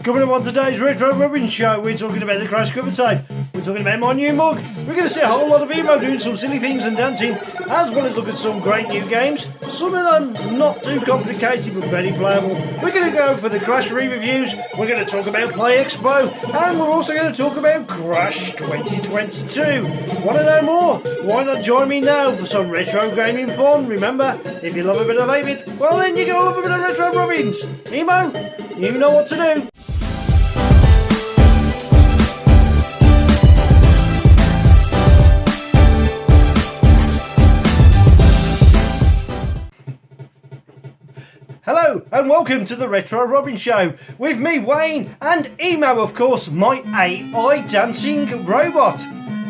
Coming up on today's Retro Robbins show, we're talking about the Crash cover tape. We're talking about my new mug. We're going to see a whole lot of emo doing some silly things and dancing, as well as look at some great new games. Some of them not too complicated but very playable. We're going to go for the Crash re-reviews. We're going to talk about Play Expo, and we're also going to talk about Crash 2022. Want to know more? Why not join me now for some retro gaming fun? Remember, if you love a bit of 8-bit, well then you're going to love a bit of Retro Robbins. Emo, you know what to do. Hello and welcome to the Retro Robbins show with me, Wayne, and Emo, of course, my AI dancing robot.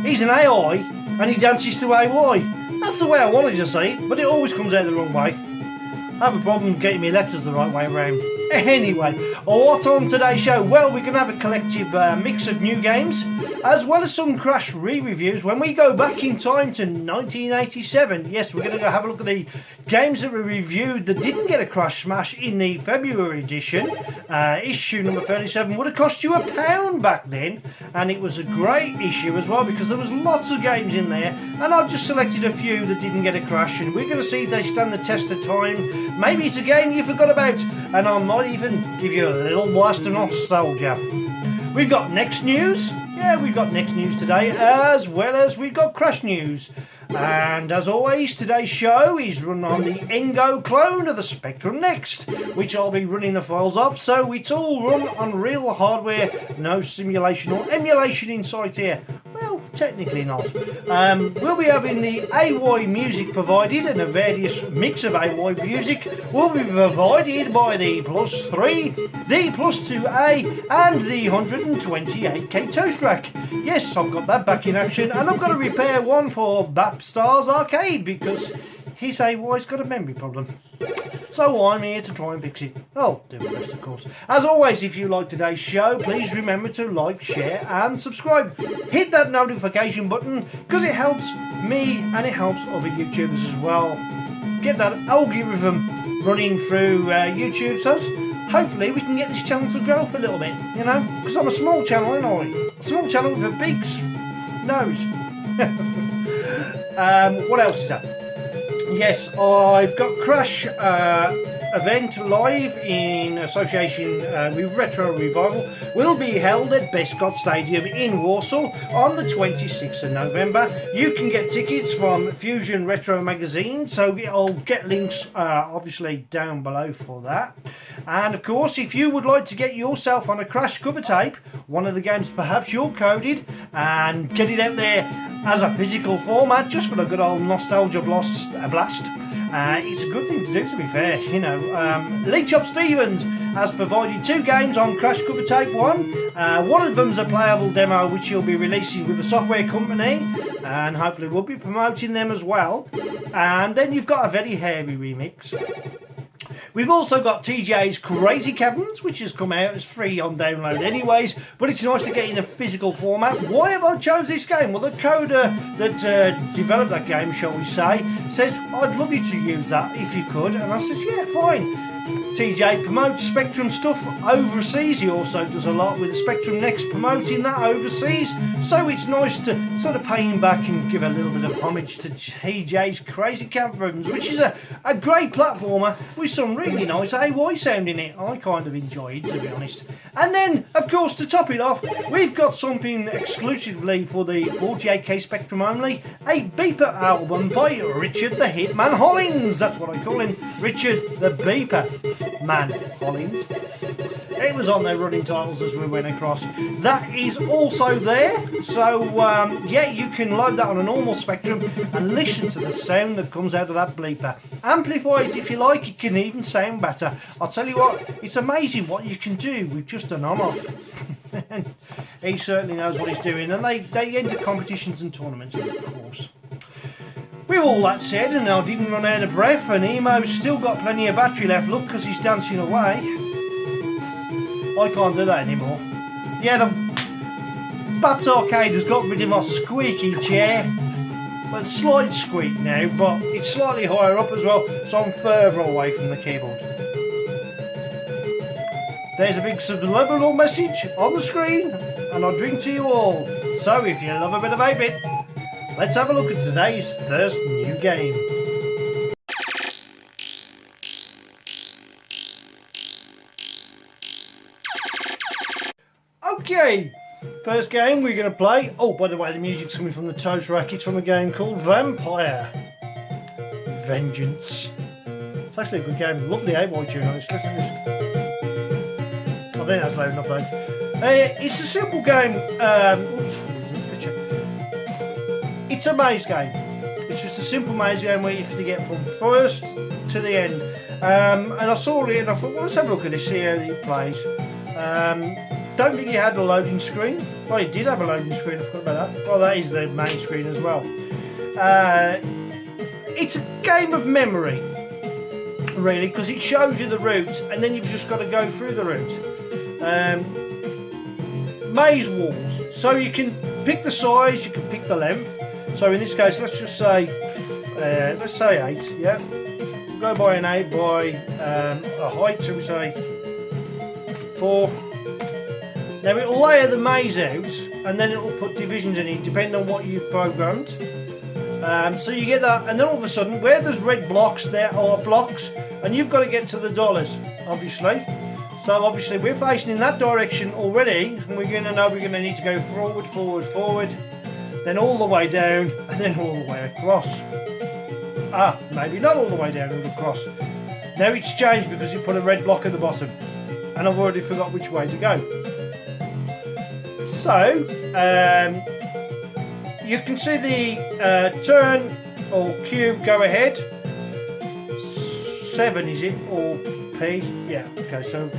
He's an AI and he dances to AI. That's the way I wanted to say it, but it always comes out the wrong way. I have a problem getting my letters the right way around. Anyway, what's on today's show? Well, we're going to have a collective mix of new games, as well as some Crash re-reviews when we go back in time to 1987. Yes, we're going to go have a look at the games that we reviewed that didn't get a Crash Smash in the February edition. Issue number 37 would have cost you £1 back then, and it was a great issue as well because there was lots of games in there, and I've just selected a few that didn't get a Crash, and we're going to see if they stand the test of time. Maybe it's a game you forgot about, and I might even give you a little blast of nostalgia. We've got next news. Yeah, we've got next news today, as well as we've got Crash news. And as always, today's show is run on the Engo clone of the Spectrum Next, which I'll be running the files of, so it's all run on real hardware, no simulation or emulation in sight here. Well, technically not. We'll be having the AY music provided, and a various mix of AY music will be provided by the Plus 3, the Plus 2A, and the 128k Toast Rack. Yes, I've got that back in action, and I've got to repair one for Bapstar's Arcade because his AY's got a memory problem. So I'm here to try and fix it. I'll do my best, of course. As always, if you like today's show, please remember to like, share and subscribe. Hit that notification button because it helps me and it helps other YouTubers as well. Get that algorithm running through YouTube, so hopefully we can get this channel to grow up a little bit, you know, because I'm a small channel, ain't I? A small channel with a big nose. What else is that? Yes, I've got Crash event live in association with Retro Revival. Will be held at Bescott Stadium in Warsaw on the 26th of November. You can get tickets from Fusion Retro Magazine, so I'll get links obviously down below for that. And of course, if you would like to get yourself on a Crash cover tape, one of the games perhaps you're coded, and get it out there as a physical format, just for a good old nostalgia blast. It's a good thing to do, to be fair, you know. Lee Chop Stevens has provided 2 games on Crash Cover Tape 1. One of them's a playable demo which he'll be releasing with a software company, and hopefully we'll be promoting them as well. And then you've got a very hairy remix. We've also got TJ's Crazy Caverns, which has come out as free on download anyways, but it's nice to get in a physical format. Why have I chose this game? Well, the coder that developed that game, shall we say, says, I'd love you to use that if you could, and I says, yeah, fine. TJ promotes Spectrum stuff overseas. He also does a lot with Spectrum Next promoting that overseas, so it's nice to sort of pay him back and give a little bit of homage to TJ's Crazy Caverns, which is a great platformer with some really nice AY sound in it. I kind of enjoy it, to be honest. And then, of course, to top it off, we've got something exclusively for the 48k Spectrum only, a Beeper album by Richard the Hitman Hollins. That's what I call him, Richard the Beeper Man Hollins. It was on their running titles as we went across. That is also there, so yeah, you can load that on a normal Spectrum and listen to the sound that comes out of that bleeper. Amplify it if you like, it can even sound better. I'll tell you what, it's amazing what you can do with just an on-off. He certainly knows what he's doing, and they enter competitions and tournaments, of course. With all that said, and I didn't run out of breath, and Emo's still got plenty of battery left, look, because he's dancing away. I can't do that anymore. Yeah, the Babs Arcade has got rid of my squeaky chair. Well, it's slight squeak now, but it's slightly higher up as well, so I'm further away from the keyboard. there's a big subliminal message on the screen, and I drink to you all. So if you love a bit of 8-bit, let's have a look at today's first new game. Okay, first game we're going to play. Oh, by the way, the music's coming from the toe track. It's from a game called Vampire Vengeance. It's actually a good game. Lovely 8-bit tune on it. Listen to this. I think that's loud enough though. It's a simple game. It's a maze game. It's just a simple maze game where you have to get from first to the end. And I saw it and I thought, well, let's have a look at this, see how it plays. Don't think it had a loading screen. Well, it did have a loading screen, I forgot about that. Well, that is the main screen as well. It's a game of memory, really, because it shows you the route and then you've just got to go through the route. Maze walls, so you can pick the size, you can pick the length. So in this case, let's just say 8, yeah. We'll go by an 8 by a height, so we say 4. Now it'll layer the maze out and then it'll put divisions in it depending on what you've programmed. So you get that, and then all of a sudden where there's red blocks, there are blocks, and you've got to get to the dollars, obviously. So obviously we're facing in that direction already, and we're going to know we're going to need to go forward, forward, forward, then all the way down, and then all the way across. Maybe not all the way down and across. Now it's changed because it put a red block at the bottom, and I've already forgot which way to go. So, you can see the turn or Q go ahead. 7 is it, or P? Yeah, okay, so.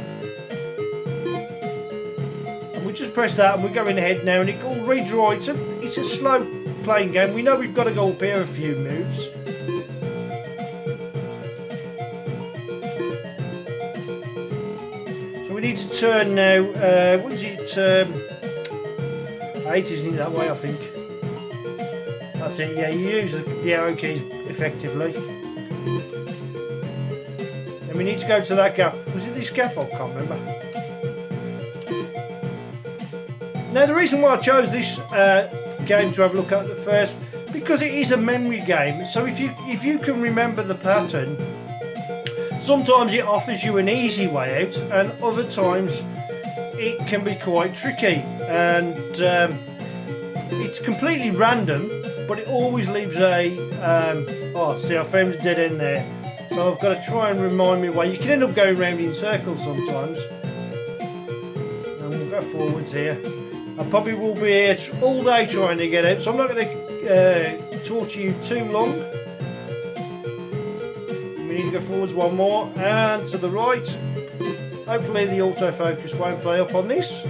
And we just press that and we're going ahead now, and it will redraw. It's a slow playing game. We know we've got to go up here a few moves. So we need to turn now, what is it? 8 isn't it that way, I think. That's it, yeah, you use the arrow keys effectively. And we need to go to that gap. Was it this gap? I can't remember. Now the reason why I chose this game to have a look at first, because it is a memory game. So if you can remember the pattern, sometimes it offers you an easy way out, and other times it can be quite tricky, and it's completely random, but it always leaves a see, I found a dead end there, so I've got to try and remind me why. You can end up going round in circles sometimes, and we'll go forwards here. I probably will be here all day trying to get out, so I'm not going to torture you too long. We need to go forwards one more, and to the right. Hopefully the autofocus won't play up on this.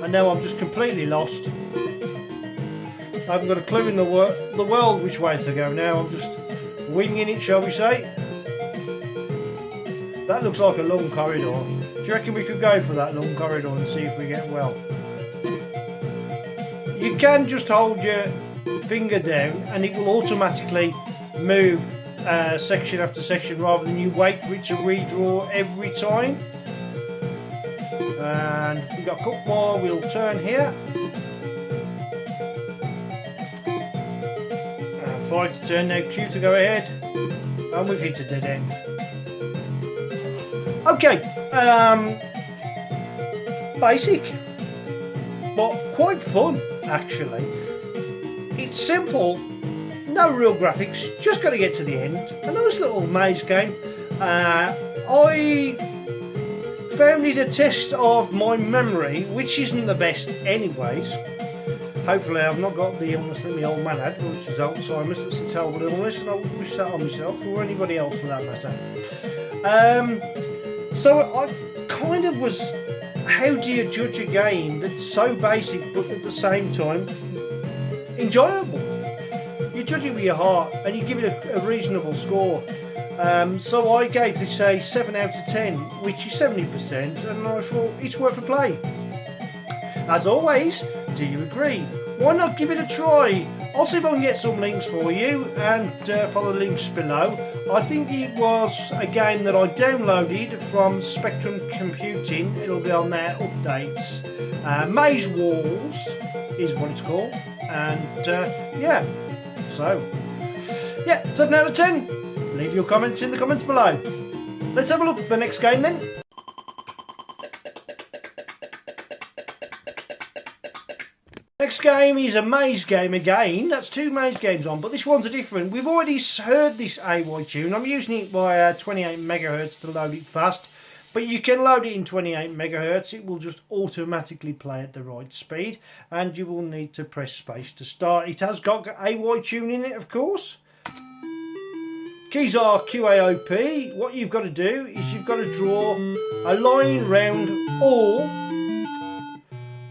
And now I'm just completely lost. I haven't got a clue in the world which way to go now. I'm just winging it, shall we say. That looks like a long corridor. Do you reckon we could go for that long corridor and see if we get well? You can just hold your finger down and it will automatically move section after section rather than you wait for it to redraw every time. And we've got a couple more, we'll turn here. 5 to turn now, Q to go ahead. And we've hit a dead end. Okay, basic, but quite fun actually. It's simple. No real graphics, just got to get to the end. A nice little maze game. I found it a test of my memory, which isn't the best anyways. Hopefully I've not got the illness that my old man had, which is Alzheimer's. That's a terrible illness, and I wouldn't wish that on myself or anybody else for that matter. So I kind of was, how do you judge a game that's so basic but at the same time enjoyable? You judge it with your heart and you give it a reasonable score. So I gave this a 7 out of 10, which is 70%, and I thought it's worth a play. As always, do you agree? Why not give it a try? I'll see if I can get some links for you and follow the links below. I think it was a game that I downloaded from Spectrum Computing. It'll be on their updates. Maze Walls is what it's called. And yeah, so yeah, 7 out of 10. Leave your comments in the comments below. Let's have a look at the next game then. Next game is a maze game again. That's 2 maze games on, but this one's a different. We've already heard this AY tune. I'm using it by 28 megahertz to load it fast, but you can load it in 28 megahertz. It will just automatically play at the right speed, and you will need to press space to start. It has got AY tune in it, of course. Keys are QAOP. What you've got to do is you've got to draw a line round all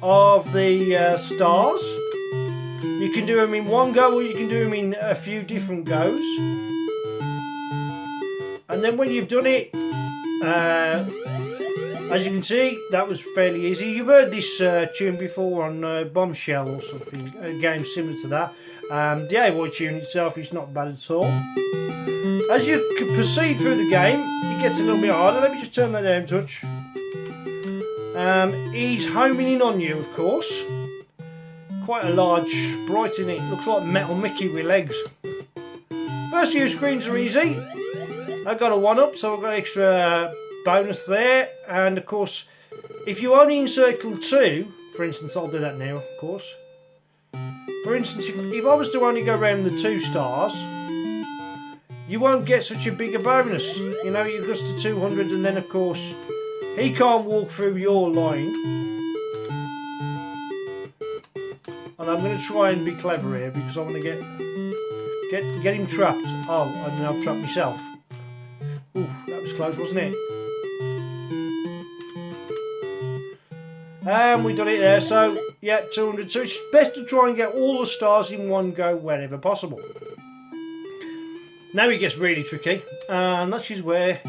of the stars. You can do them in one go, or you can do them in a few different goes. And then when you've done it, as you can see, that was fairly easy. You've heard this tune before on Bombshell or something, a game similar to that. The AY tune itself is not bad at all. As you proceed through the game, it gets a little bit harder. Let me just turn that down a touch. He's homing in on you, of course. Quite a large sprite in it. Looks like Metal Mickey with legs. First few screens are easy. I got a 1-up, so I've got extra bonus there. And of course, if you only encircle 2, for instance, I'll do that now, of course. For instance, if I was to only go around the 2 stars, you won't get such a bigger bonus. You know, it goes to 200, and then of course he can't walk through your line. And I'm going to try and be clever here because I want to get him trapped. Oh, and then I've trapped myself. Ooh, that was close, wasn't it? And we done it there. So yeah, 200. So it's best to try and get all the stars in one go wherever possible. Now it gets really tricky, and that's just where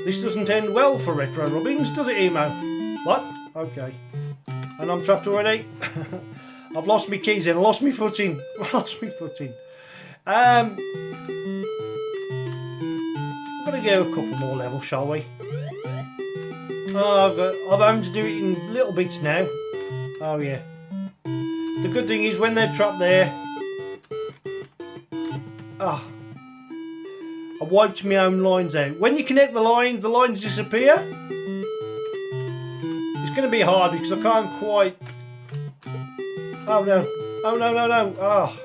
this doesn't end well for Retro Robbins, does it, Emo? What? Okay. And I'm trapped already. I've lost my keys in, I lost my footing. I lost my footing. I'm going to go a couple more levels, shall we? Oh, I'm having to do it in little bits now. Oh yeah. The good thing is when they're trapped there, I wiped my own lines out. When you connect the lines disappear. It's going to be hard because I can't quite... Oh no. Oh no, no, no. Oh.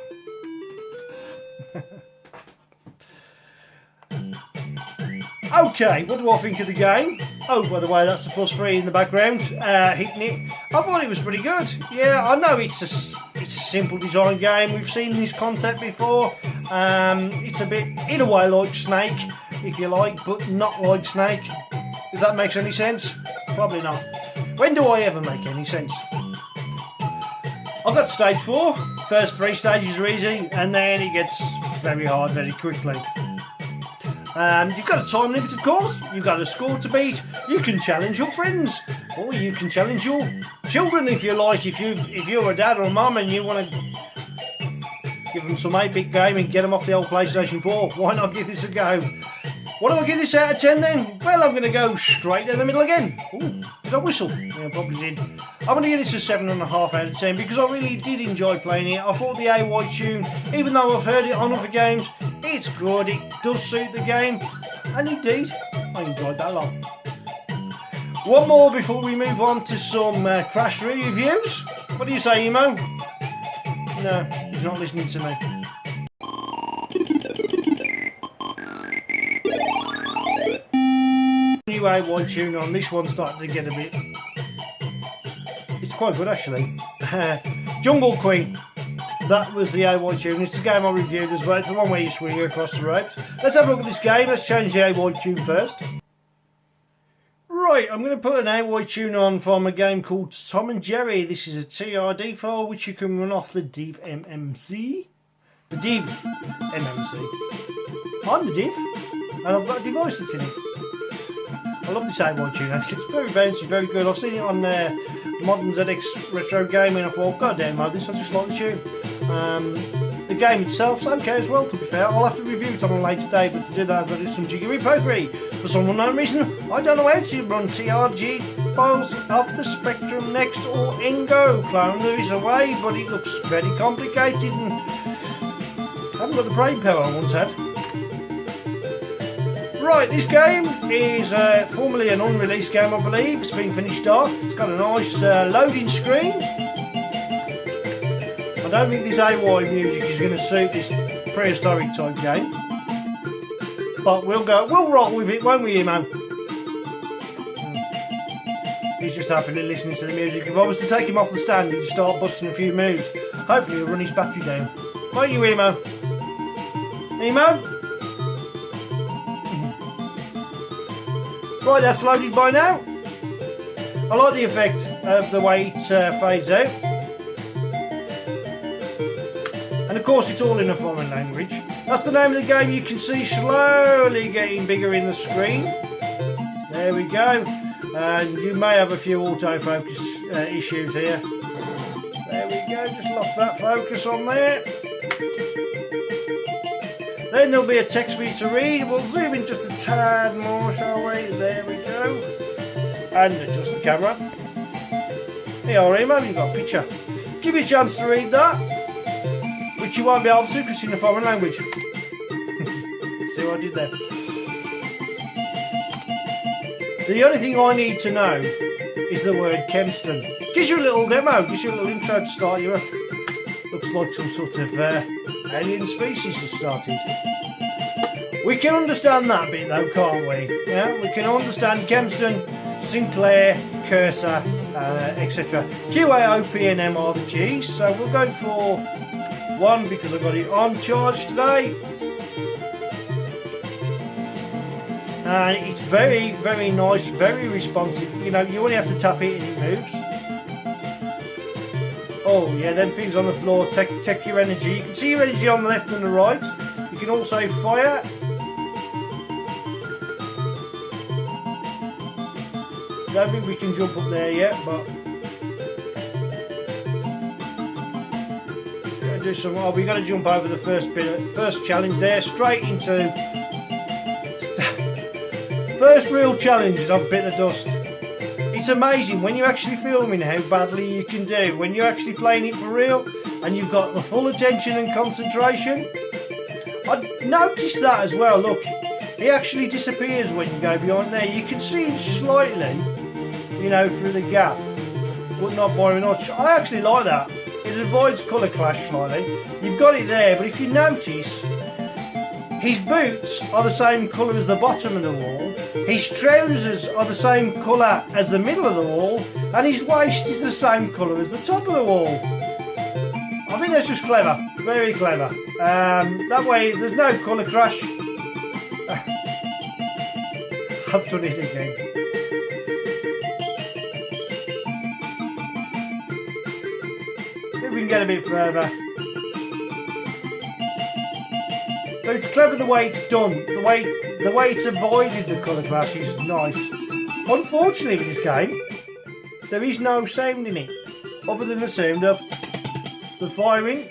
Okay, what do I think of the game? Oh, by the way, that's the +3 in the background, hitting it. I thought it was pretty good. Yeah, I know it's a simple design game. We've seen this concept before. It's a bit, in a way, like Snake, if you like, but not like Snake. If that makes any sense? Probably not. When do I ever make any sense? I've got stage 4. First 3 stages are easy, and then it gets very hard very quickly. You've got a time limit, of course. You've got a score to beat. You can challenge your friends, or you can challenge your children if you like. If you're a dad or a mum and you want to give them some 8-bit game and get them off the old PlayStation 4, why not give this a go? What do I give this out of 10 then? Well, I'm going to go straight in the middle again. Ooh, did I whistle? Yeah, I probably did. I'm going to give this a 7.5 out of 10 because I really did enjoy playing it. I thought the AY tune, even though I've heard it on other games, it's good, it does suit the game, and indeed, I enjoyed that a lot. One more before we move on to some Crash reviews. What do you say, Emo? No, he's not listening to me. New AY tune on, this one's starting to get a bit... It's quite good actually. Jungle Queen. That was the AY tune. It's the game I reviewed as well. It's the one where you swing across the ropes. Let's have a look at this game. Let's change the AY tune first. Right, I'm going to put an AY tune on from a game called Tom and Jerry. This is a TRD file which you can run off the Div MMC. The Div MMC. I'm the Div, and I've got a device that's in it. I love this AY tune actually. It's very bouncy, very good. I've seen it on Modern ZX Retro Gaming and I thought, God damn, this, I just like the tune. The game itself's okay as well, to be fair. I'll have to review it on a later day, but to do that I've got to do some jiggery-pokery. For some unknown reason, I don't know how to run TRG files off the Spectrum Next or Engo clone. There is a way, but it looks very complicated and I haven't got the brain power I once had. Right, this game is formerly an unreleased game, I believe. It's been finished off. It's got a nice loading screen. I don't think this AY music is going to suit this prehistoric type game. But we'll roll with it, won't we, Emo? He's just happily listening to the music. If I was to take him off the stand, he'd start busting a few moves. Hopefully he'll run his battery down. Won't you, Emo? Emo? Right, that's loaded by now. I like the effect of the way it fades out. And of course it's all in a foreign language. That's the name of the game. You can see slowly getting bigger in the screen. There we go. And you may have a few autofocus issues here. There we go, just lock that focus on there. Then there'll be a text for you to read. We'll zoom in just a tad more, shall we? There we go. And adjust the camera. Here you are, Emo, you've got a picture. Give you a chance to read that, which you won't be able to because it's in a foreign language. See what I did there? The only thing I need to know is the word Kempston. Gives you a little demo, gives you a little intro to start you off. Looks like some sort of alien species has started. We can understand that bit though, can't we? Yeah, we can understand Kempston, Sinclair, Cursor, etc. QAOP and M are the keys, so we'll go for 1 because I've got it on charge today. And it's very, very nice, very responsive. You know, you only have to tap it and it moves. Oh yeah, them things on the floor take your energy. You can see your energy on the left and the right. You can also fire. Don't think we can jump up there yet, but do some. Oh, we got to jump over the first challenge there, straight into first real challenge is I've bit the dust. It's amazing when you're actually filming how badly you can do when you're actually playing it for real and you've got the full attention and concentration. I noticed that as well. Look, he actually disappears when you go behind there. You can see him slightly, you know, through the gap, but not by much. I actually like that. It avoids colour clash slightly. You've got it there, but if you notice, his boots are the same colour as the bottom of the wall, his trousers are the same colour as the middle of the wall, and his waist is the same colour as the top of the wall. I think that's just clever, very clever. That way there's no colour crash. I've done it again. See if we can get a bit further. So it's clever the way it's done, the way it's avoided the colour clash is nice. Unfortunately with this game, there is no sound in it, other than the sound of the firing.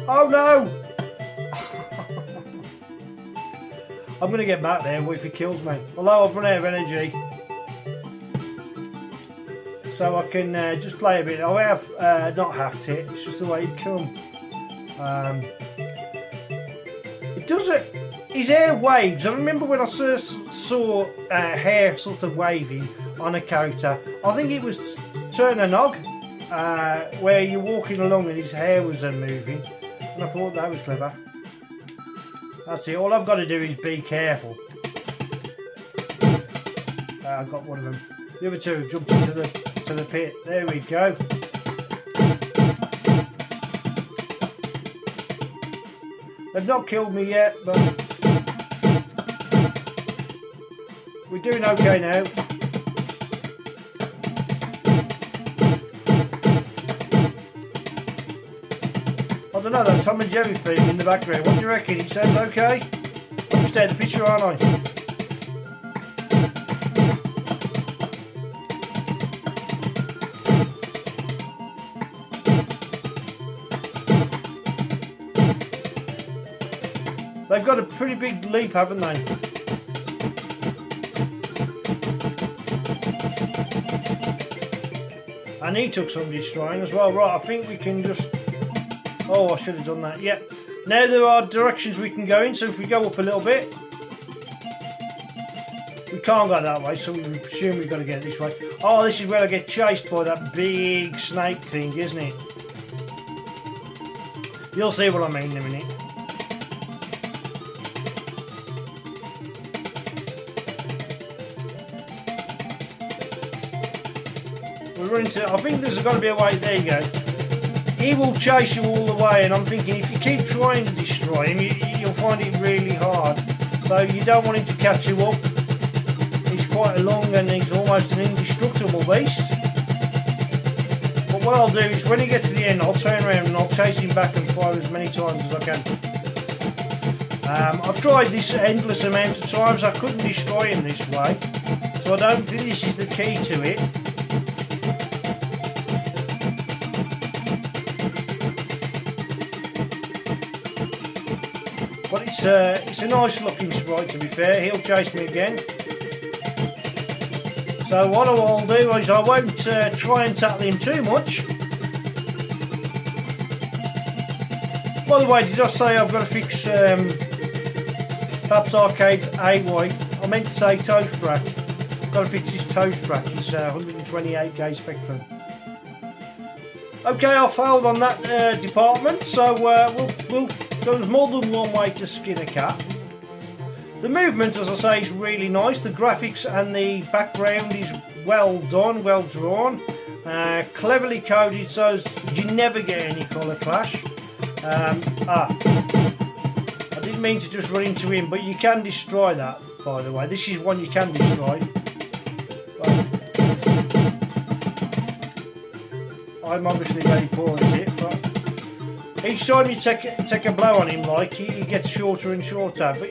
Oh no! I'm going to get back there if he kills me, although I've run out of energy. So I can just play a bit. I have not hacked it, it's just the way it comes. It does it. His hair waves. I remember when I first saw hair sort of waving on a character. I think it was Turn a Nog, where you're walking along and his hair was moving. And I thought that was clever. That's it. All I've got to do is be careful. I got one of them. The other two jumped into the pit. There we go. They've not killed me yet, but we're doing okay now. I don't know, that Tom and Jerry theme in the background. What do you reckon? It sounds okay? I'm just out of the picture, aren't I? They've got a pretty big leap, haven't they? And he took some destroying as well. Right, I think we can just... Oh, I should have done that. Yep. Now there are directions we can go in, so if we go up a little bit... We can't go that way, so we assume we've got to get this way. Oh, this is where I get chased by that big snake thing, isn't it? You'll see what I mean in a minute. We're running to... I think there's got to be a way. There you go. He will chase you all the way, and I'm thinking if you keep trying to destroy him, you'll find it really hard. So you don't want him to catch you up. He's quite long and he's almost an indestructible beast. But what I'll do is when he gets to the end, I'll turn around and I'll chase him back and fire as many times as I can. I've tried this endless amount of times. I couldn't destroy him this way, so I don't think this is the key to it. But it's a nice looking sprite, to be fair. He'll chase me again. So what I'll do is I won't try and tackle him too much. By the way, did I say I've got to fix Perhaps Arcade's AY? I meant to say toast rack. I've got to fix his toast rack. It's 128k Spectrum. Okay, I failed on that department, so there's more than one way to skin a cat. The movement, as I say, is really nice. The graphics and the background is well done, well drawn, cleverly coded so you never get any colour clash. I didn't mean to just run into him, but you can destroy that, by the way. This is one you can destroy. I'm obviously very poor at it, but each time you take a blow on him, like, he gets shorter and shorter. But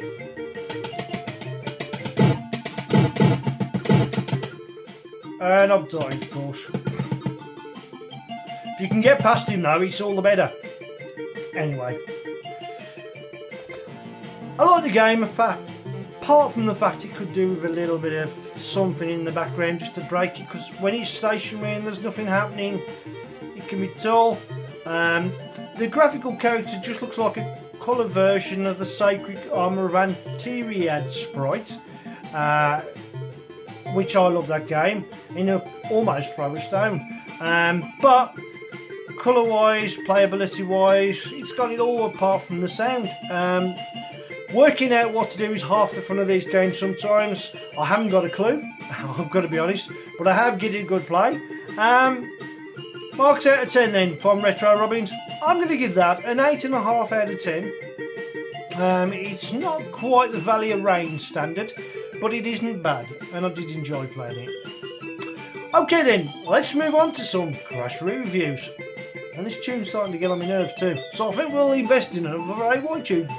and I've died, of course. If you can get past him though, it's all the better. Anyway, I like the game, apart from the fact it could do with a little bit of something in the background just to break it, because when it's stationary and there's nothing happening, it can be dull. The graphical character just looks like a colour version of the Sacred Armour of Antiriad sprite, which I love that game, in a almost throw a stone. But colour wise, playability wise, it's got it all apart from the sound. Working out what to do is half the fun of these games sometimes. I haven't got a clue, I've got to be honest, but I have given it a good play. Marks out of 10 then from Retro Robbins. I'm going to give that an 8.5 out of 10. It's not quite the Valley of Rain standard, but it isn't bad, and I did enjoy playing it. Okay then, let's move on to some Crash reviews. And this tune's starting to get on my nerves too, so I think we'll invest in another AY tune.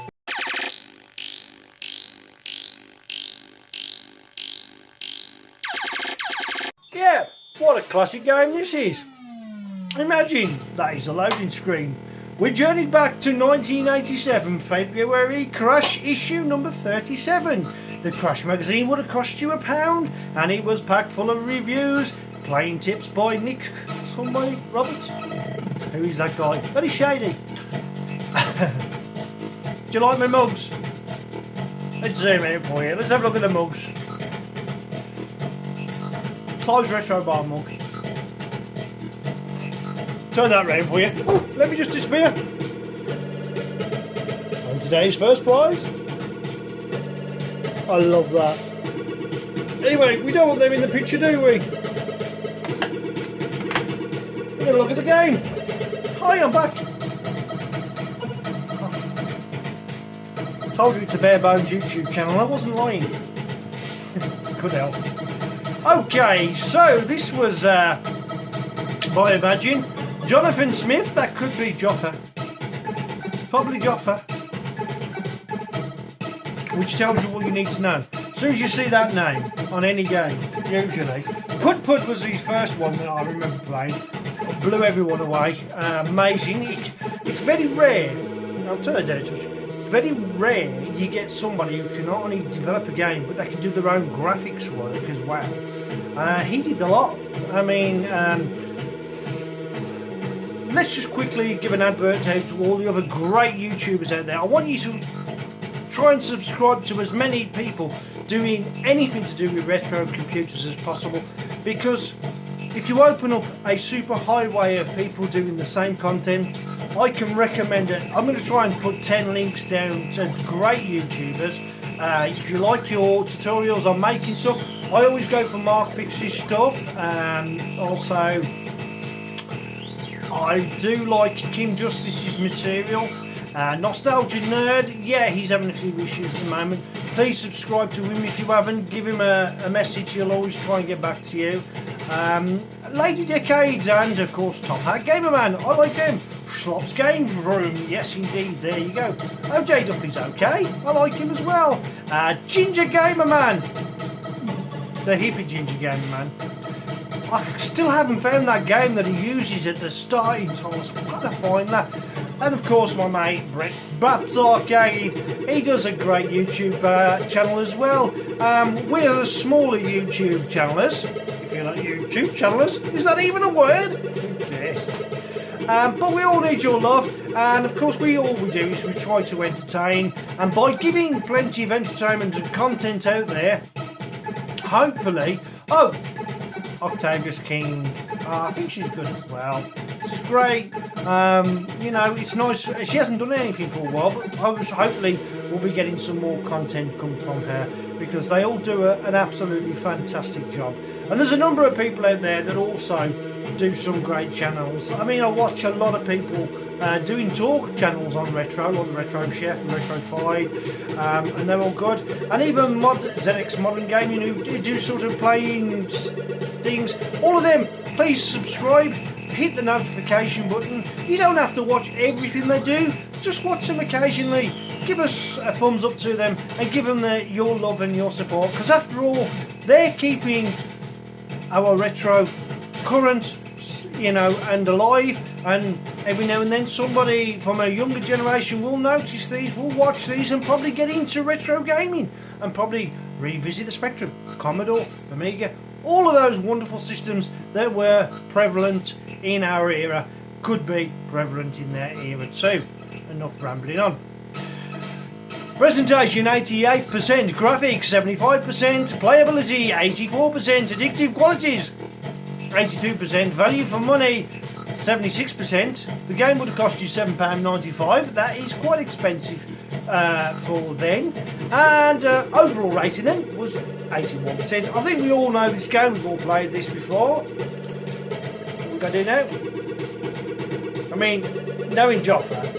Yeah, what a classic game this is. Imagine, that is a loading screen. We journeyed back to 1987 February, Crash issue number 37. The Crash magazine would have cost you £1, and it was packed full of reviews, playing tips by Nick somebody Roberts. Who is that guy? Very shady. Do you like my mugs? Let's zoom in for you. Let's have a look at the mugs. Clive's Retro Bar mug. Turn that round for you. Oh, let me just disappear. And today's first prize. I love that. Anyway, we don't want them in the picture, do we? We're going to look at the game. Hi, I'm back. Told you it's a bare bones YouTube channel. I wasn't lying. Could help. Okay, so this was by Imagine. Jonathan Smith, that could be Joffa. Probably Joffa. Which tells you what you need to know. As soon as you see that name on any game, usually. Put Put was his first one that I remember playing. Blew everyone away. Amazing. It's very rare. I'll turn it down a touch. It's very rare you get somebody who can not only develop a game, but they can do their own graphics work as well. He did a lot. I mean, let's just quickly give an advert out to all the other great YouTubers out there. I want you to try and subscribe to as many people doing anything to do with retro computers as possible, because if you open up a super highway of people doing the same content, I can recommend it. I'm going to try and put 10 links down to great YouTubers. If you like your tutorials on making stuff, I always go for Mark Fix's stuff. Also, I do like Kim Justice's material. Nostalgia Nerd, yeah, he's having a few issues at the moment. Please subscribe to him if you haven't. Give him a message, he'll always try and get back to you. Lady Decades and, of course, Top Hat Gamerman, I like them. Schlops Games Room, yes indeed, there you go. OJ Duffy's okay, I like him as well. Ginger Gamerman, the hippie Ginger Gamerman. I still haven't found that game that he uses at the starting times. I've got to find that. And of course my mate Brett Babs Arcade, he does a great YouTube channel as well. We're the smaller YouTube channelers. If you're not YouTube channelers, is that even a word? Who cares? But we all need your love, and of course all we do is we try to entertain, and by giving plenty of entertainment and content out there, hopefully, Octavius King, I think she's good as well. She's great. You know, it's nice. She hasn't done anything for a while, but hopefully we'll be getting some more content come from her, because they all do an absolutely fantastic job. And there's a number of people out there that also do some great channels. I mean, I watch a lot of people doing talk channels on retro, like Retro Chef and Retro 5, and they're all good. And even ZX Modern Gaming, who do sort of playing things. All of them, please subscribe, hit the notification button. You don't have to watch everything they do, just watch them occasionally. Give us a thumbs up to them and give them your love and your support, because after all, they're keeping our retro current, you know, and alive, and every now and then somebody from a younger generation will notice these, will watch these and probably get into retro gaming and probably revisit the Spectrum, Commodore, Amiga. All of those wonderful systems that were prevalent in our era could be prevalent in their era too. Enough rambling on. Presentation 88%, graphics 75%, playability 84%, addictive qualities 82%, value for money 76%. The game would have cost you £7.95. That is quite expensive for then. And overall rating then was 81%. I think we all know this game, we've all played this before. What can I do now? I mean, knowing Joffa.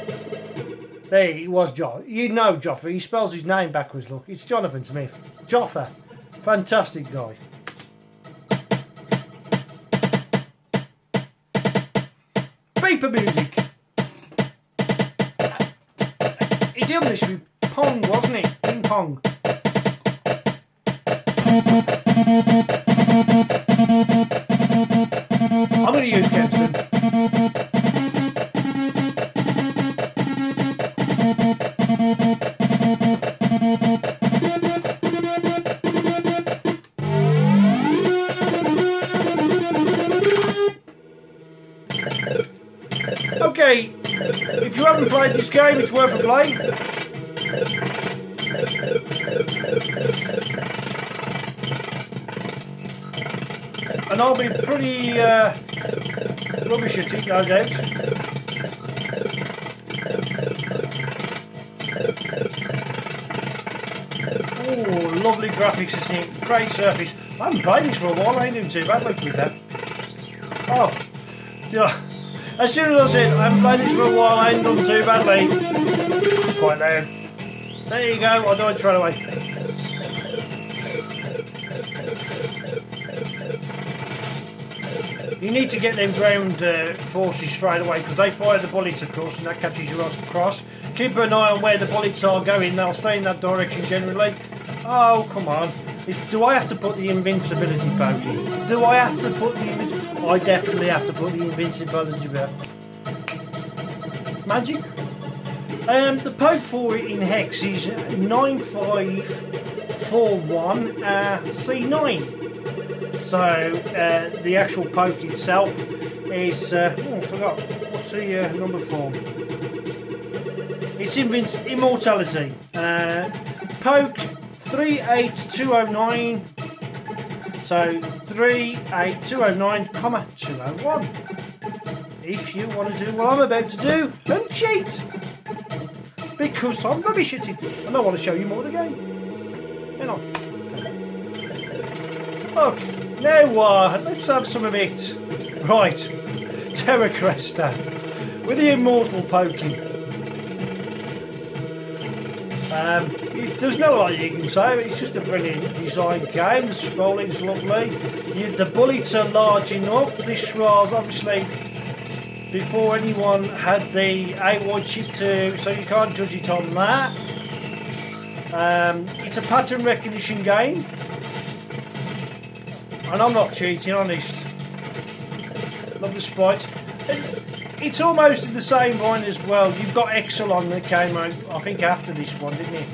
There he was, Joffa. You know Joffa, he spells his name backwards, look. It's Jonathan Smith. Joffa, fantastic guy. Beeper music. He did this with Pong, wasn't it? Ping Pong. I'm going to use Kempston. Okay, if you haven't played this game, it's worth a play. And I'll be pretty rubbish at it, no doubt. Oh, lovely graphics, isn't it? Great surface. I haven't played this for a while, I ain't doing too badly with that. Oh, yeah. As soon as I said I haven't played this for a while, I ain't done too badly. It's quite loud. There you go, I died straight away. You need to get them ground forces straight away, because they fire the bullets, of course, and that catches you across. Keep an eye on where the bullets are going, they'll stay in that direction generally. Oh, come on. Do I have to put the invincibility poke in? Do I have to put the invincibility? I definitely have to put the invincibility back. Magic? The poke for it in hex is 9541 C9. So the actual poke itself is I forgot what's the number for. It's immortality. Poke 38209. So 38209, 201. If you want to do what I'm about to do, don't cheat. Because I'm rubbish at it. And I want to show you more of the game. Hang on. Okay, now let's have some of it. Right, Terra Cresta with the immortal poking. There's no lot you can say, it's just a brilliant design game. The scrolling's lovely. The bullets are large enough. This was obviously before anyone had the AY chip so you can't judge it on that. It's a pattern recognition game. And I'm not cheating, honest. Love the sprites. It's almost in the same line as well. You've got Exelon that came out, I think, after this one, didn't it?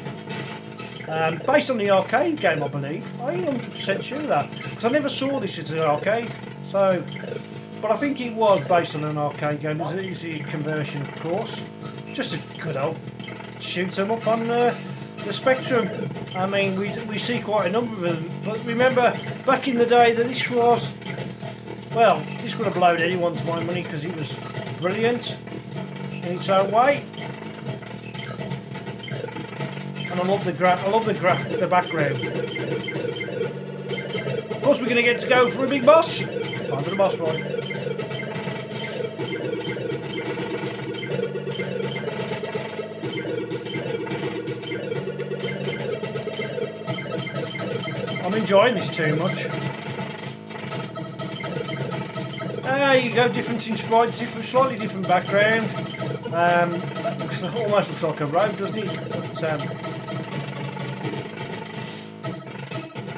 Based on the arcade game, I believe. I ain't 100% sure of that. Because I never saw this at an arcade. So, but I think it was based on an arcade game. It's a conversion, of course. Just a good old shoot 'em up on the Spectrum. I mean, we see quite a number of them. But remember, back in the day that this was... Well, this would have blown anyone's mind money because it was brilliant in its own way. And I love the background. Of course, we're going to get to go for a big boss. Time for the boss fight. I'm enjoying this too much. You go, different in sprites, slightly different background. Almost looks like a road, doesn't it? But,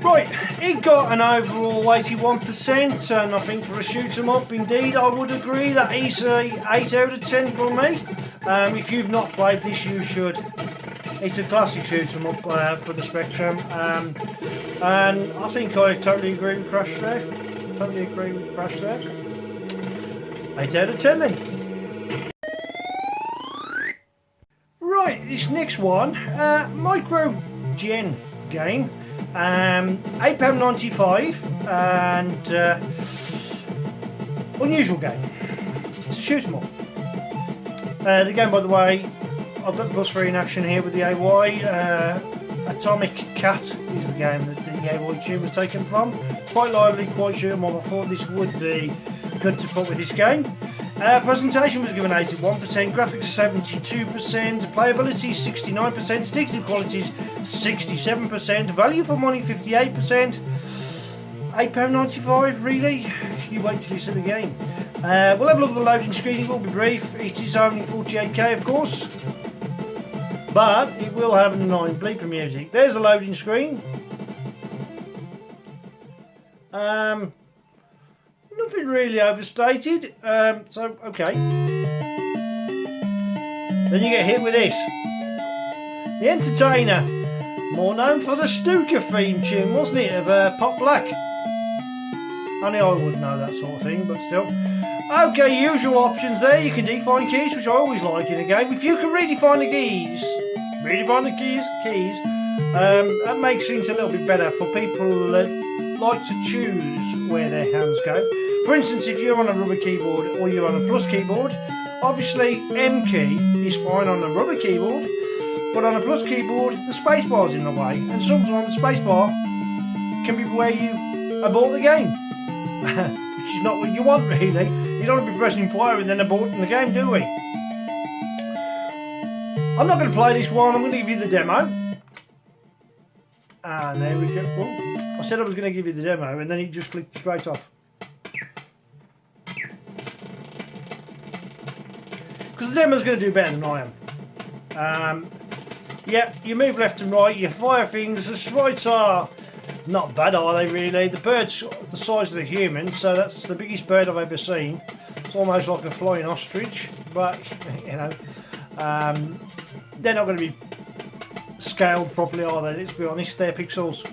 right, it got an overall 81%, and I think for a shoot 'em up, indeed, I would agree that is a 8 out of 10 for me. If you've not played this, you should. It's a classic shoot 'em up for the Spectrum, and I think I totally agree with Crash there. 8 out of 10 then. Right, this next one, Micro Gen game, £8.95, and unusual game. It's a shoot 'em up. The game, by the way, I've got the +3 in action here with the AY. Atomic Cat is the game that the AY tune was taken from. Quite lively, quite shoot 'em up. I thought this would be good to put with this game. Presentation was given 81%, graphics 72%, playability 69%, addictive qualities 67%, value for money 58%. £8.95, really? You wait till you see the game. We'll have a look at the loading screen. It will be brief. It is only 48k, of course, but it will have an annoying bleeper music. There's the loading screen. Nothing really overstated, so okay. Then you get hit with this. The Entertainer, more known for the Snooker theme tune, wasn't it, of Pop Black? Only I wouldn't know that sort of thing, but still. Okay, usual options there. You can define keys, which I always like in a game. If you can redefine the keys, that makes things a little bit better for people that like to choose where their hands go. For instance, if you're on a rubber keyboard or you're on a plus keyboard, obviously M key is fine on the rubber keyboard, but on a plus keyboard the space bar's in the way, and sometimes the space bar can be where you abort the game, which is not what you want really. You don't want to be pressing fire and then aborting the game, do we? I'm not going to play this one, I'm going to give you the demo. And there we go. Oh, I said I was going to give you the demo and then it just flicked straight off. Because the demo's going to do better than I am. Yeah, you move left and right, you fire things. The sprites are not bad, are they really? The bird's the size of the human, so that's the biggest bird I've ever seen. It's almost like a flying ostrich, but you know. they're not going to be scaled properly, are they? Let's be honest, they're pixels.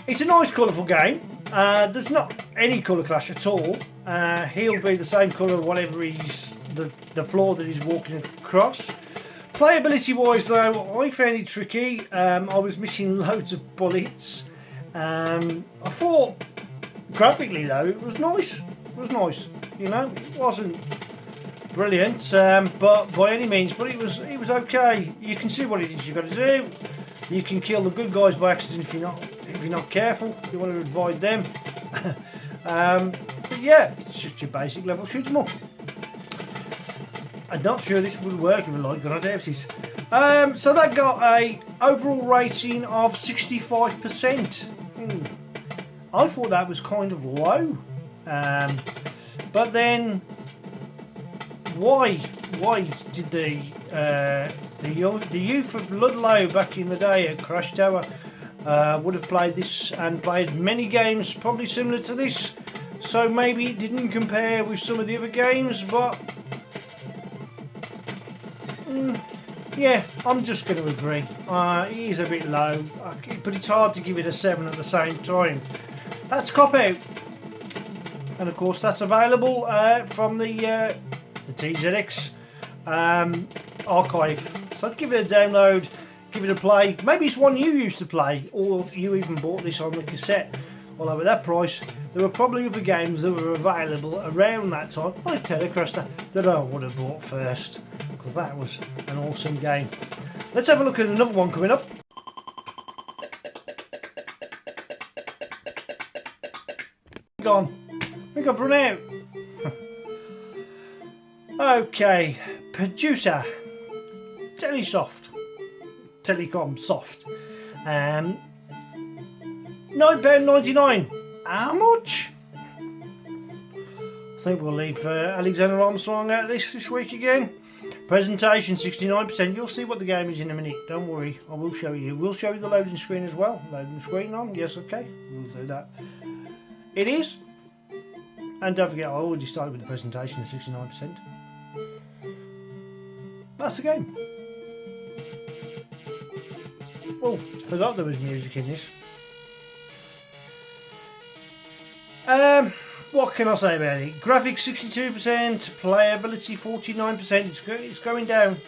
It's a nice colourful game. There's not any colour clash at all. He'll be the same colour whatever he's the floor that he's walking across. Playability wise though, I found it tricky. I was missing loads of bullets. I thought graphically though it was nice. It was nice. You know, it wasn't brilliant, but by any means, but it was okay. You can see what it is you've got to do. You can kill the good guys by accident if you're not careful. You want to avoid them. But yeah, it's just your basic level shoot 'em up. I'm not sure this would work with a light gun, I doubt it. So that got a overall rating of 65%. I thought that was kind of low. But then, why did the youth of Ludlow back in the day at Crash Tower would have played this and played many games probably similar to this? So maybe it didn't compare with some of the other games, but yeah, I'm just going to agree. It is a bit low, but it's hard to give it a 7 at the same time. That's Cop Out. And of course that's available from the TZX archive. So give it a download, give it a play. Maybe it's one you used to play, or you even bought this on the cassette. Although at that price, there were probably other games that were available around that time, like Telecrusher, that I would have bought first, because that was an awesome game. Let's have a look at another one coming up. Gone. I think I've run out. Okay, producer Telesoft, Telecom Soft, £9.99. How much? I think we'll leave Alexander Armstrong out of this week again. Presentation 69%. You'll see what the game is in a minute. Don't worry, I will show you. We'll show you the loading screen as well. Loading screen on. Yes, okay. We'll do that. It is. And don't forget, I already started with the presentation at 69%. That's the game. Oh, forgot there was music in this. What can I say about it? Graphics 62%, playability 49%. It's going down,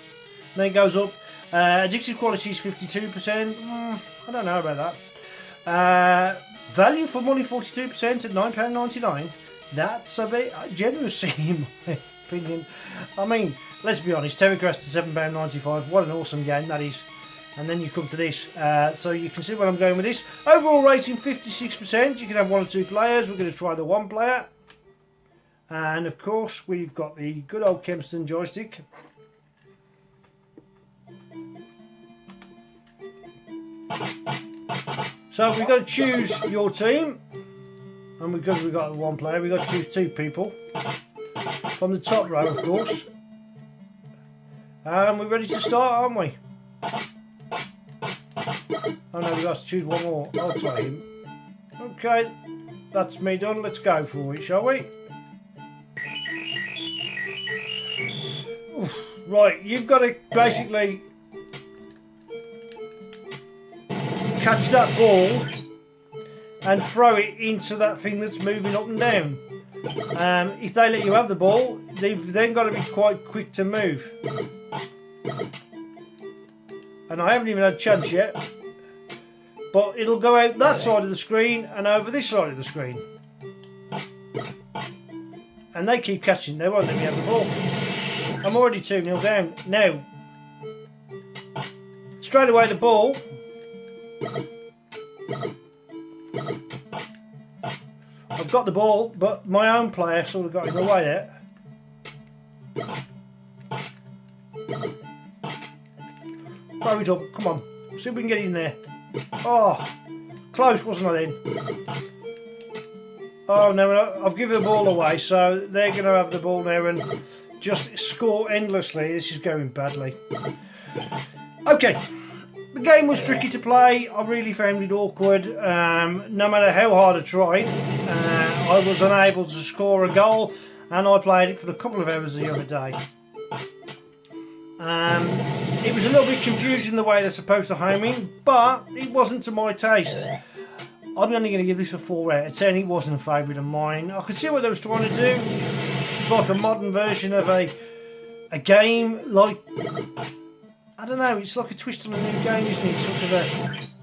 then it goes up. Addictive quality is 52%. I don't know about that. Value for money 42% at £9.99. That's a bit generous in my opinion. I mean, let's be honest, Terracrest at £7.95. What an awesome game that is. And then you come to this, so you can see where I'm going with this. Overall rating 56%. You can have 1 or 2 players. We're going to try the 1 player, and of course we've got the good old Kempston joystick. So we've got to choose your team, and because we've got the 1 player, we've got to choose 2 people from the top row, of course. And we're ready to start, aren't we? Oh no, we've got to choose 1 more. I'll try him. Okay, that's me done. Let's go for it, shall we? Oof. Right, you've got to basically catch that ball and throw it into that thing that's moving up and down. If they let you have the ball, they've then got to be quite quick to move. And I haven't even had a chance yet. But it'll go out that side of the screen and over this side of the screen. And they keep catching, they won't let me have the ball. I'm already 2-0 down. Now, straight away the ball. I've got the ball, but my own player sort of got in the way there. Throw it up, come on. See if we can get in there. Oh, close, wasn't I then? Oh no, I've given the ball away, so they're going to have the ball now and just score endlessly. This is going badly. Okay, the game was tricky to play. I really found it awkward. No matter how hard I tried, I was unable to score a goal, and I played it for a couple of hours the other day. It was a little bit confusing the way they're supposed to home in, but it wasn't to my taste. I'm only going to give this a 4 out of 10. It wasn't a favourite of mine. I could see what they was trying to do. It's like a modern version of a game, like, I don't know, it's like a twist on a new game, isn't it? Sort of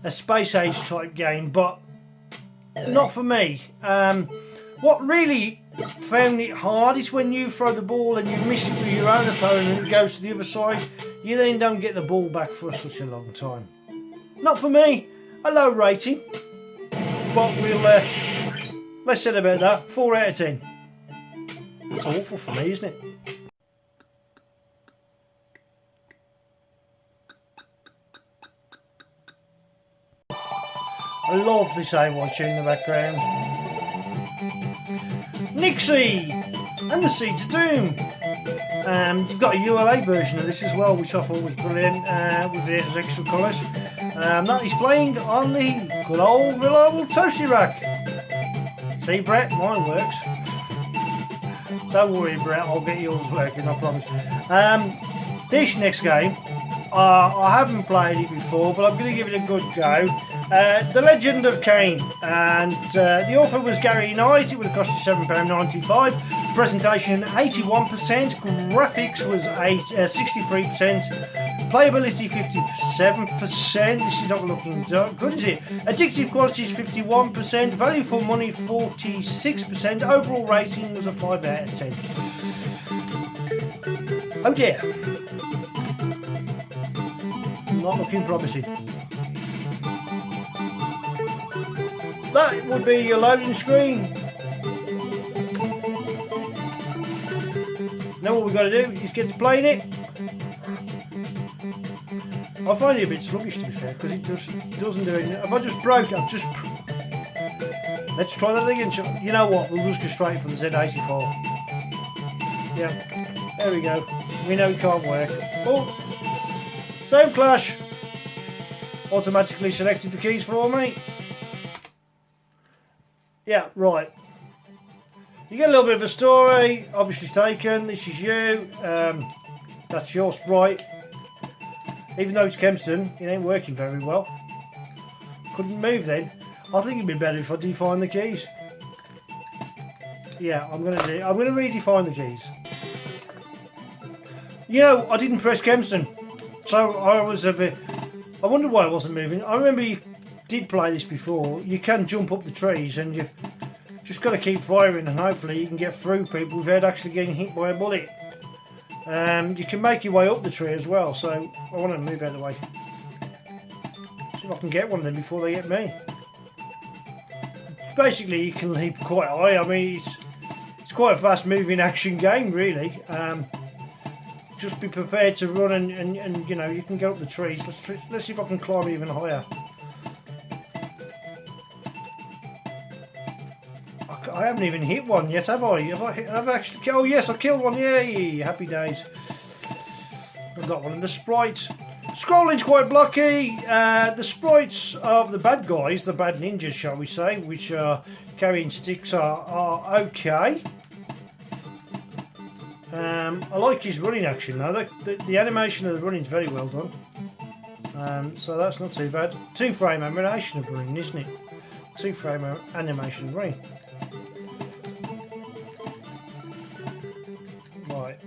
a space age type game, but not for me. What really found it hard is when you throw the ball and you miss it with your own opponent and it goes to the other side, you then don't get the ball back for such a long time. Not for me. A low rating. But we'll, let's say about that. 4 out of 10. It's awful for me, isn't it? I love this AY tune in the background. Nixie and the Seeds of Doom. You've got a ULA version of this as well, which I thought was brilliant, with the extra colours. That is playing on the good old reliable toasty rack. See, Brett, mine works. Don't worry, Brett, I'll get yours working, I promise. This next game, I haven't played it before, but I'm going to give it a good go. The Legend of Kane, and the author was Gary Knight. It would have cost you £7.95. Presentation 81%, graphics was 63%, playability 57%. This is not looking good, is it? Addictive quality is 51%, value for money 46%. Overall rating was a 5 out of 10. Oh dear, not looking promising. That would be your loading screen. Now what we've got to do is get to playing it. I find it a bit sluggish, to be fair, because it just doesn't do anything. If I just broke it, let's try that again. You know what, we'll just go straight for the Z84. Yeah, there we go. We know it can't work. Oh, same clash. Automatically selected the keys for me. Yeah, right. You get a little bit of a story, obviously taken. This is you. That's your sprite. Even though it's Kempston, it ain't working very well. Couldn't move then. I think it'd be better if I define the keys. Yeah, I'm gonna redefine the keys. You know, I didn't press Kempston, so I was a bit. I wonder why I wasn't moving. I remember you did play this before. You can jump up the trees and you've just got to keep firing and hopefully you can get through people without actually getting hit by a bullet. You can make your way up the tree as well, so I want to move out of the way. See if I can get one of them before they get me. Basically you can leap quite high. I mean it's quite a fast moving action game really. Just be prepared to run and you know, you can get up the trees. Let's see if I can climb even higher. I haven't even hit one yet, have I? Have I actually? Oh yes, I killed one. Yay! Happy days. I've got one of the sprites. Scrolling's quite blocky. The sprites of the bad guys, the bad ninjas, shall we say, which are carrying sticks, are okay. I like his running action though. The animation of the running is very well done. So that's not too bad. 2-frame animation of running, isn't it? 2-frame animation of running. Right.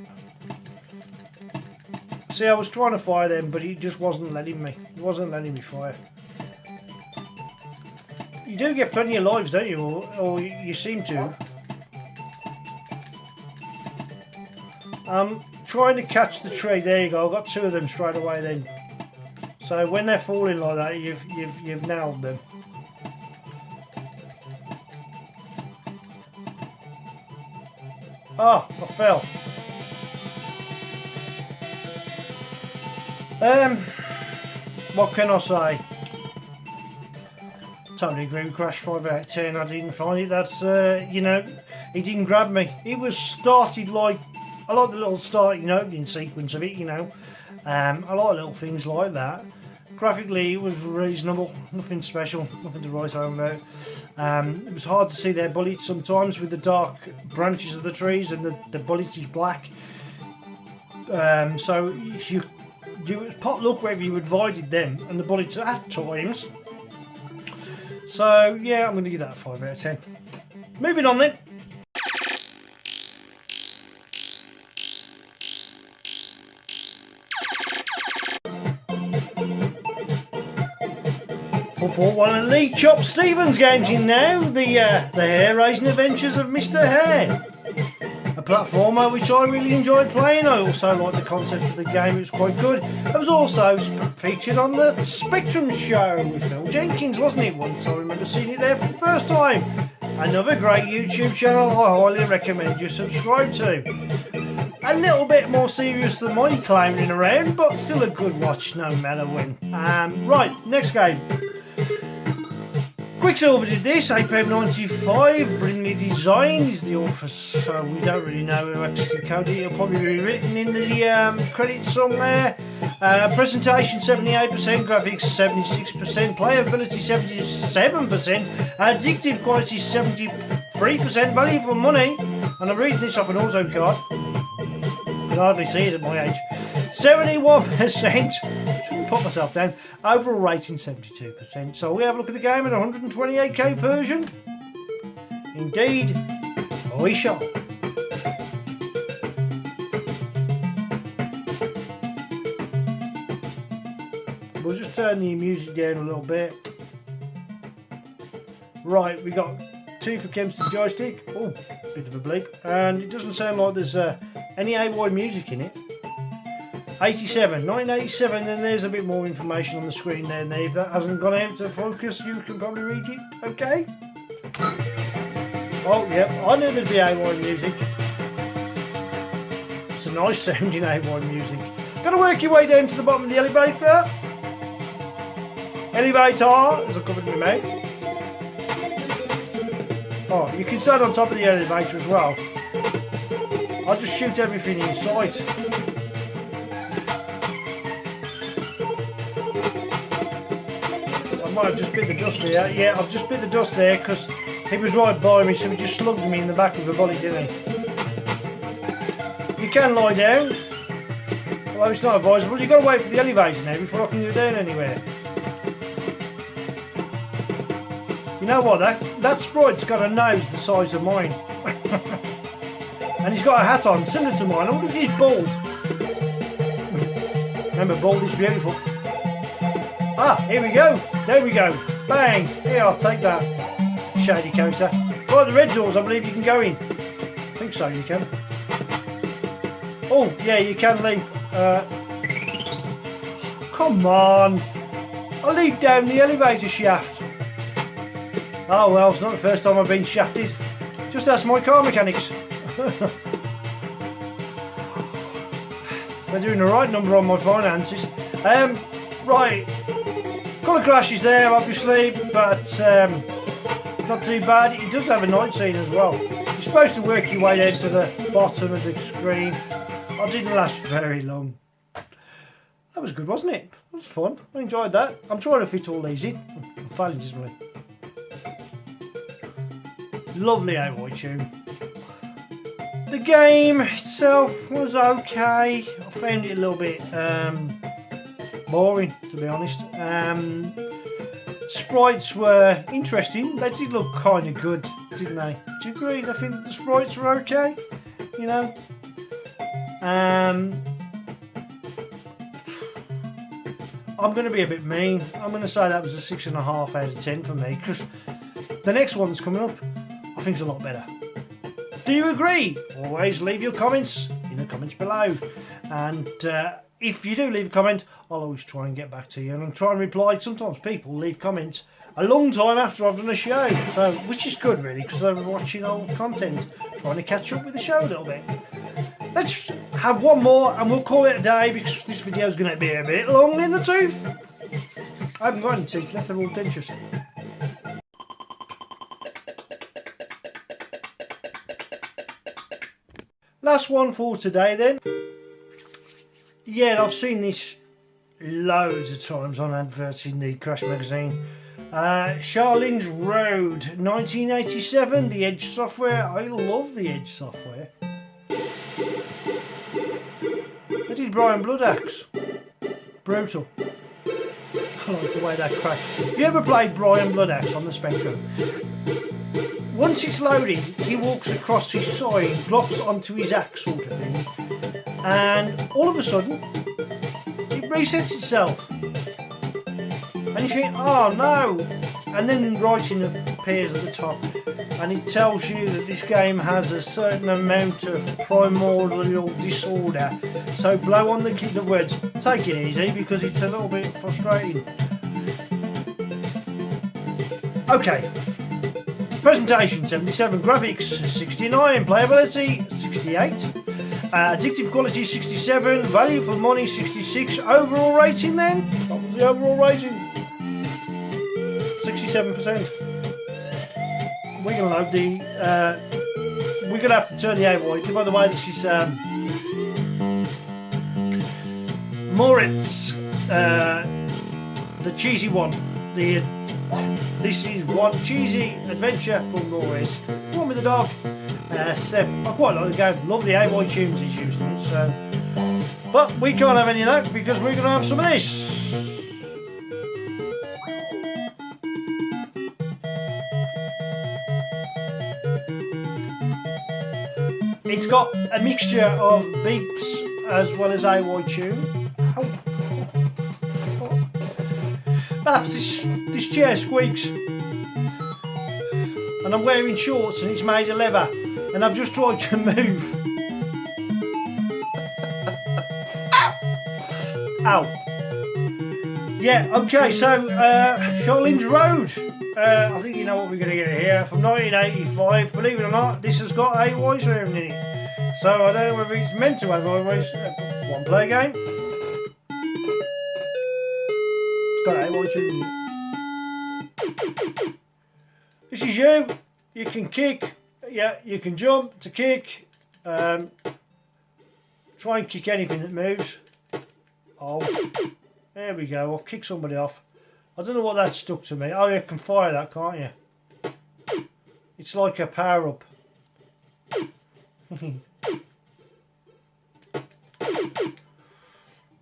See, I was trying to fire them, but he just wasn't letting me. He wasn't letting me fire. You do get plenty of lives, don't you? Or you seem to. I'm trying to catch the tree. There you go. I got 2 of them straight away then. So when they're falling like that, you've nailed them. Ah, I fell. What can I say? Totally agree with Crash, 5 out of 10. I didn't find it. That's, you know, he didn't grab me. It was started like, I like the little starting opening sequence of it, you know. I like little things like that. Graphically, it was reasonable. Nothing special, nothing to write home about. It was hard to see their bullets sometimes with the dark branches of the trees and the bullet is black. So you pot luck whether you avoided them and the bullets at times. So yeah, I'm going to give that a 5 out of 10. Moving on then. Football one of Lee Chop Stevens games in now, the hair-raising adventures of Mr. Hair. A platformer which I really enjoyed playing. I also liked the concept of the game, it was quite good. It was also featured on the Spectrum show with Phil Jenkins, wasn't it? Once I remember seeing it there for the first time. Another great YouTube channel I highly recommend you subscribe to. A little bit more serious than my clowning around, but still a good watch no matter when. Right, next game. Quicksilver did this, £8.95, brilliantly designed is the author, so we don't really know who actually coded it. It'll probably be written in the credits somewhere. Presentation 78%, graphics 76%, playability 77%, addictive quality 73%, value for money, and I'm reading this off an auto card. You can hardly see it at my age. 71%. Shouldn't put myself down. Overall rating 72%. So we have a look at the game at 128k version. Indeed, we shall. We'll just turn the music down a little bit. Right, we got 2 for Kempston joystick. Oh, bit of a bleep. And it doesn't sound like there's any AY music in it. 87, 1987, and there's a bit more information on the screen there, and if that hasn't gone out to focus, you can probably read it, okay? Oh, yep, I knew there'd be AY music. It's a nice sounding AY music. Gotta work your way down to the bottom of the elevator. Elevator, as I covered in my mouth. Oh, you can stand on top of the elevator as well. I'll just shoot everything in sight. I've just bit the dust there. Yeah, I've just bit the dust there because he was right by me, so he just slugged me in the back with a bullet, didn't he? You can lie down, although it's not advisable. You've got to wait for the elevator now before I can go down anywhere. You know what? That sprite's got a nose the size of mine, and he's got a hat on similar to mine. I wonder if he's bald. Remember, bald is beautiful. Ah, here we go. There we go. Bang. Here, I'll take that. Shady coaster. Right, the red doors, I believe you can go in. I think so, you can. Oh, yeah, you can leap. Come on. I leaped down the elevator shaft. Oh, well, it's not the first time I've been shafted. Just ask my car mechanics. They're doing the right number on my finances. Right. Colour clashes there, obviously, but not too bad. It does have a night scene as well. You're supposed to work your way down to the bottom of the screen. I didn't last very long. That was good, wasn't it? It was fun. I enjoyed that. I'm trying to fit all these in. I'm failing dismally. Lovely AY tune. The game itself was okay. I found it a little bit boring, to be honest. Sprites were interesting. They did look kind of good, didn't they? Do you agree? I think the sprites were okay. You know. I'm going to be a bit mean. I'm going to say that was a 6.5 out of 10 for me, because the next one's coming up. I think it's a lot better. Do you agree? Always leave your comments in the comments below. And if you do leave a comment, I'll always try and get back to you. And I'll try and reply. Sometimes people leave comments a long time after I've done a show. So, which is good, really, because they're watching old content. Trying to catch up with the show a little bit. Let's have one more and we'll call it a day, because this video is going to be a bit long in the tooth. I haven't got any teeth left, they're all dentures. Last one for today then. Yeah, I've seen this loads of times on adverts in the Crash magazine. Charlene's Road 1987, the Edge software. I love the Edge software. Brian Bloodaxe. Brutal. I like the way that cracked. If you ever played Brian Bloodaxe on the Spectrum, once it's loaded, he walks across his side, drops onto his axe sort of thing, and all of a sudden, it resets itself. And you think, oh no! And then writing appears at the top, and it tells you that this game has a certain amount of primordial disorder. So blow on the words, take it easy, because it's a little bit frustrating. Okay. Presentation 77, graphics 69, playability 68, addictive quality 67, value for money 66, overall rating then? What was the overall rating? 67%. We're going to load the, we're going to have to turn the AOI. By the way, this is Moritz, the cheesy one. This is one cheesy adventure from Moritz. One with the dog. Seb. I quite like the game. Love the AOI tunes he's used in it. So, but we can't have any of that because we're going to have some of this. It's got a mixture of beeps as well as AOI tune. Perhaps this chair squeaks. And I'm wearing shorts and it's made of leather. And I've just tried to move. Ow. Yeah, okay, so Charlene's Road. I think you know what we're going to get here. From 1985, believe it or not, this has got AOIs in it. So I don't know whether it's meant to have AOIs. One player game. It's got AOIs in it. This is you. You can kick. Yeah, you can jump to kick. Try and kick anything that moves. Oh, there we go. I've kicked somebody off. I don't know what that stuck to me. Oh, you can fire that, can't you? It's like a power up.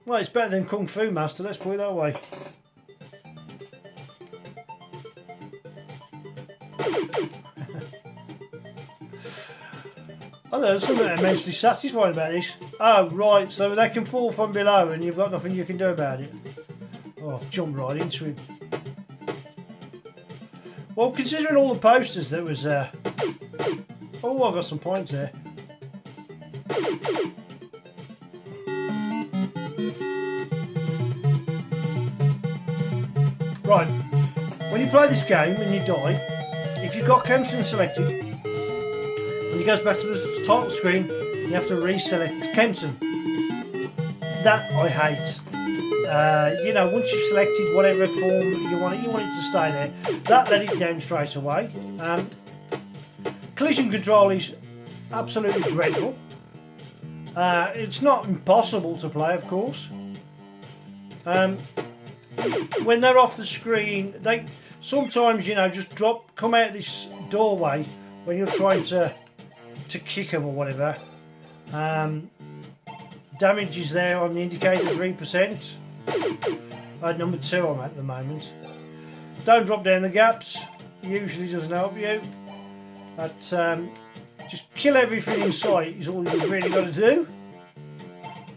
Well, it's better than Kung Fu Master, let's put it that way. I don't know, there's something immensely satisfying about this. Oh, right, so they can fall from below and you've got nothing you can do about it. Oh, I've jumped right into him. Well, considering all the posters that was oh, I've got some points there. Right, when you play this game and you die, if you've got Kempson selected, when it goes back to the title screen, you have to reselect Kempson. That I hate. You know, once you've selected whatever form you want it to stay there. That let it down straight away. Collision control is absolutely dreadful. It's not impossible to play, of course. When they're off the screen, they sometimes, you know, just come out this doorway when you're trying to kick them or whatever. Damage is there on the indicator, 3%. Number 2 I'm at the moment. Don't drop down the gaps, usually doesn't help you. But just kill everything in sight is all you've really got to do.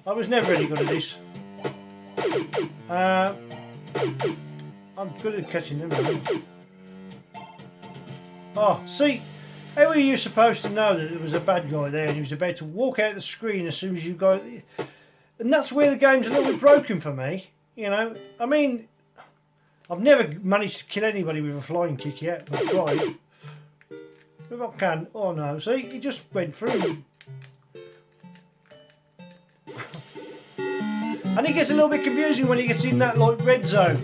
I was never really good at this. I'm good at catching them. Oh, see, how are you supposed to know that there was a bad guy there and he was about to walk out the screen as soon as you got... And that's where the game's a little bit broken for me, you know. I mean, I've never managed to kill anybody with a flying kick yet, but I've tried. If I can... Oh no, see, he just went through. And it gets a little bit confusing when he gets in that like red zone.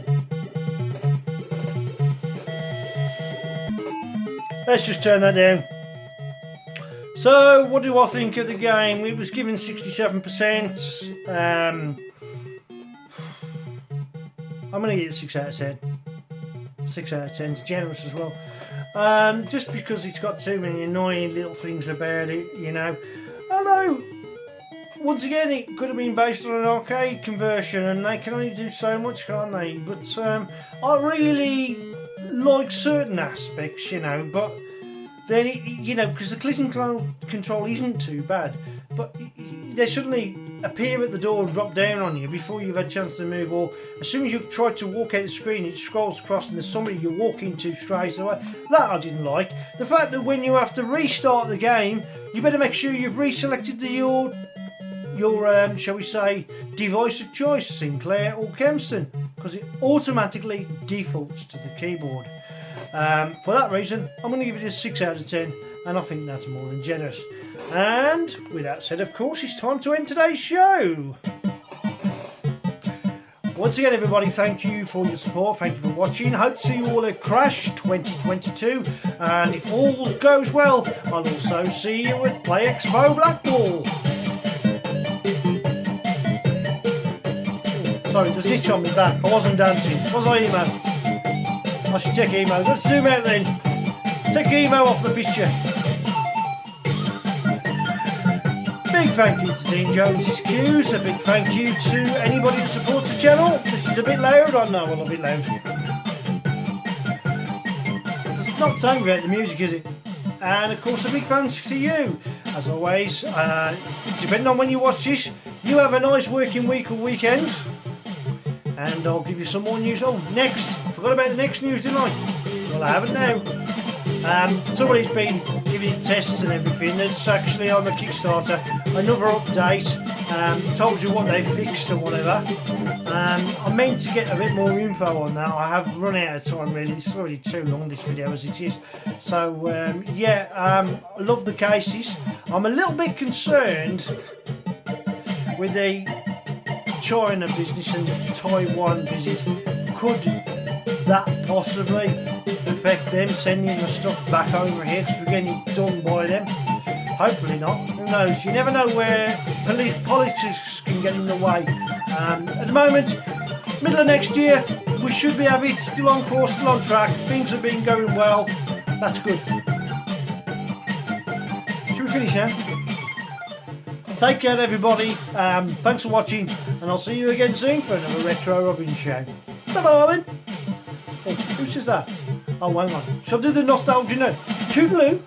Let's just turn that down. So, what do I think of the game? It was given 67%. I'm going to give it 6 out of 10. 6 out of 10 is generous as well. Just because it's got too many annoying little things about it, you know. Although, once again, it could have been based on an arcade conversion, and they can only do so much, can't they? But I really like certain aspects, you know, but then, you know, because the click and control isn't too bad, but they suddenly appear at the door and drop down on you before you've had a chance to move, or as soon as you try to walk out the screen, it scrolls across and there's somebody you walk into straight away. That I didn't like. The fact that when you have to restart the game, you better make sure you've reselected your shall we say, device of choice, Sinclair or Kempston, because it automatically defaults to the keyboard. For that reason, I'm going to give it a 6 out of 10, and I think that's more than generous. And with that said, of course, it's time to end today's show. Once again, everybody, thank you for your support, thank you for watching. Hope to see you all at Crash 2022, and if all goes well, I'll also see you at Play Expo Blackpool. Sorry, there's an itch on my back. I wasn't dancing. Was I, Emo? I should check Emo. Let's zoom out then. Take Emo off the picture. Big thank you to Dean Jones's Cues. A big thank you to anybody that supports the channel. This is a bit loud. I know, well, a bit loud. It's not saying about the music, is it? And of course, a big thanks to you. As always, depending on when you watch this, you have a nice working week or weekend. And I'll give you some more news. Oh, next! Forgot about the next news, didn't I? Well, I haven't now. Somebody's been giving it tests and everything. There's actually on the Kickstarter another update. Told you what they fixed and whatever. I meant to get a bit more info on that. I have run out of time really. It's already too long, this video, as it is. So I love the cases. I'm a little bit concerned with the China business and Taiwan visit. Could that possibly affect them sending the stuff back over here because we're getting it done by them? Hopefully not. Who knows? You never know where politics can get in the way. At the moment, middle of next year, we should be having it still on course, still on track. Things have been going well. That's good. Should we finish now? Take care, everybody. Thanks for watching, and I'll see you again soon for another Retro Robbins show. Ta-da then. Oh, who says that? Oh, hang on. Shall I do the nostalgia note? Toodaloo.